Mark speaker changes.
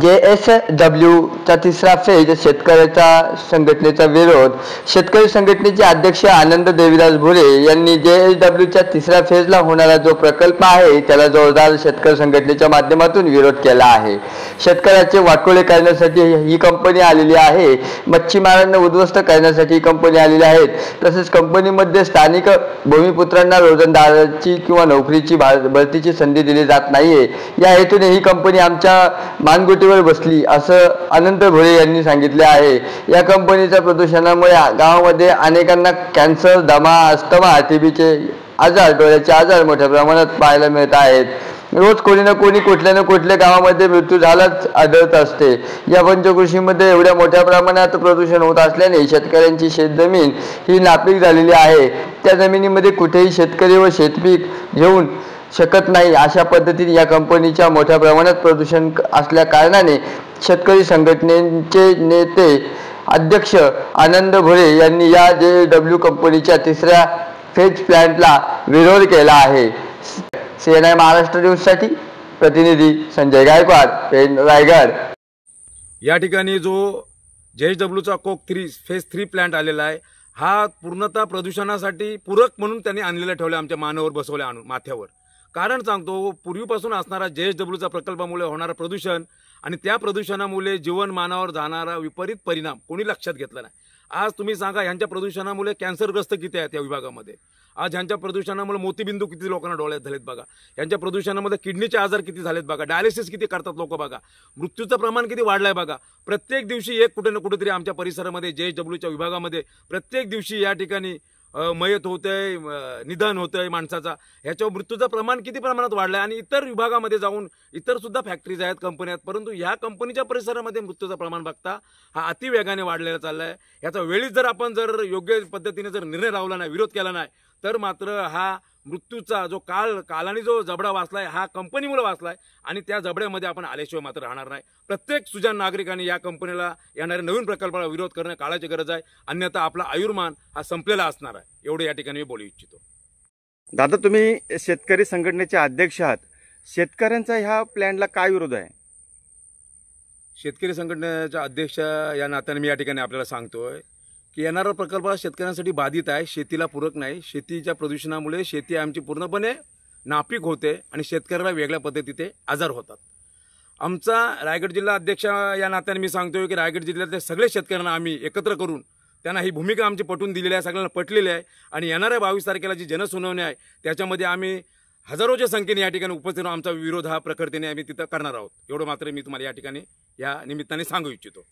Speaker 1: JSWचा तिसरा फेज शेतकऱ्याच्या संघटनेचा विरोध. शेतकरी संघटनेचे अध्यक्ष आनंद देवीदास भुरे यांनी JSWच्या तिसऱ्या फेजला होणारा जो प्रकल्प आहे त्याला जोरदार शेतकरी संघटनेच्या माध्यमातून विरोध केला आहे. शेतकऱ्याचे वाटोळे करण्यासाठी ही कंपनी आलेली आहे. मच्छीमारांना उद्ध्वस्त करण्यासाठी ही कंपनी आलेली आहे. तसेच कंपनीमध्ये स्थानिक भूमिपुत्रांना रोजंदारीची किंवा नोकरीची भरतीची संधी दिली जात नाहीये. या हेतूने ही कंपनी आमच्या मानगुटीवर बसली असं आनंद भुरे यांनी सांगितले आहे. या कंपनीच्या प्रदूषणामुळे गावामध्ये अनेकांना कॅन्सर, दमा, अस्थमा, टीबीचे आजार, डोळ्याचे आजार मोठ्या प्रमाणात पाहायला मिळत आहेत. रोज कोणी ना कोणी कुठल्या ना कुठल्या गावामध्ये मृत्यू झालाच आढळत असते. या पंचकृषीमध्ये एवढ्या मोठ्या प्रमाणात प्रदूषण होत असल्याने शेतकऱ्यांची शेतजमीन ही नापीक झालेली आहे. त्या जमिनीमध्ये कुठेही शेतकरी व शेतपीक घेऊन शकत नाही. अशा पद्धतीने या कंपनीच्या मोठ्या प्रमाणात प्रदूषण असल्या कारणाने शेतकरी संघटनेचे नेते अध्यक्ष आनंद भुरे यांनी या JSW कंपनीच्या तिसऱ्या फेज प्लॅन्टला विरोध केला आहे. CNI महाराष्ट्र न्यूजसाठी प्रतिनिधी संजय गायकवाड, पेन, रायगड.
Speaker 2: या ठिकाणी जो JSWचा कोक 3 फेज 3 प्लॅन्ट आलेला आहे हा पूर्णतः प्रदूषणासाठी पूरक म्हणून त्यांनी आणलेला ठेवला आमच्या मानावर बसवल्या आणून माथ्यावर. कारण सांगतो, पूर्वीपासून असणारा JSWचा प्रकल्पामुळे होणारा प्रदूषण आणि त्या प्रदूषणामुळे जीवनमानावर जाणारा विपरीत परिणाम कोणी लक्षात घेतला नाही. आज तुम्ही सांगा, ह्यांच्या प्रदूषणामुळे कॅन्सरग्रस्त किती आहेत या विभागामध्ये. आज ह्यांच्या प्रदूषणामुळे मोतीबिंदू किती लोकांना डोळ्यात झालेत बघा. ह्यांच्या प्रदूषणामध्ये किडनीचे आजार किती झालेत बघा. डायलिसिस किती करतात लोक बघा. मृत्यूचं प्रमाण किती वाढलंय बघा. प्रत्येक दिवशी एक कुठे ना कुठेतरी आमच्या परिसरामध्ये JSWच्या विभागामध्ये प्रत्येक दिवशी या ठिकाणी मयत होतंय, निधन होतंय माणसाचा. ह्याच्यावर मृत्यूचं प्रमाण किती प्रमाणात वाढलंय. आणि इतर विभागामध्ये जाऊन इतर सुद्धा फॅक्टरीज आहेत, कंपन्या आहेत, परंतु ह्या कंपनीच्या परिसरामध्ये मृत्यूचं प्रमाण बघता हा अतिवेगाने वाढलेला चाललाय. ह्याचा वेळीच जर आपण योग्य पद्धतीने निर्णय लावला नाही, विरोध केला नाही, तर मात्र हा मृत्यूचा जो कालाने जो जबडा वाचलाय हा कंपनीमुळे वाचलाय आणि त्या जबड्यामध्ये आपण आल्याशिवाय मात्र राहणार नाही. प्रत्येक सुजाण नागरिकांनी या कंपनीला येणाऱ्या नवीन प्रकल्पाला विरोध करणे काळाची गरज आहे. अन्यथा आपला आयुर्मान हा संपलेला असणार आहे. एवढे या ठिकाणी मी बोलू इच्छितो.
Speaker 3: दादा, तुम्ही शेतकरी संघटनेचे अध्यक्ष आहात. शेतकऱ्यांचा ह्या प्लॅनला काय विरोध आहे?
Speaker 2: शेतकरी संघटनेच्या अध्यक्ष या नात्याने मी या ठिकाणी आपल्याला सांगतोय की येणारा प्रकल्प शेतकऱ्यांसाठी बाधित आहे, शेतीला पूरक नाही. शेतीच्या प्रदूषणामुळे शेती आमची पूर्णपणे नापीक होते आणि शेतकऱ्याला वेगळ्या पद्धतीने आजार होतात. आमचा रायगड जिल्हा अध्यक्ष या नात्याने मी सांगतोय की रायगड जिल्ह्यातल्या सगळे शेतकऱ्यांना आम्ही एकत्र करून त्यांना ही भूमिका आमची पटवून दिलेली आहे, सगळ्यांना पटलेली आहे. आणि येणाऱ्या 22 तारखेला जी जनसुनावणी आहे त्याच्यामध्ये आम्ही हजारोच्या संख्येने या ठिकाणी उपस्थित राहून आमचा विरोध हा प्रखरतेने आम्ही तिथं करणार आहोत. एवढं मात्र मी तुम्हाला या ठिकाणी या निमित्ताने सांगू इच्छितो.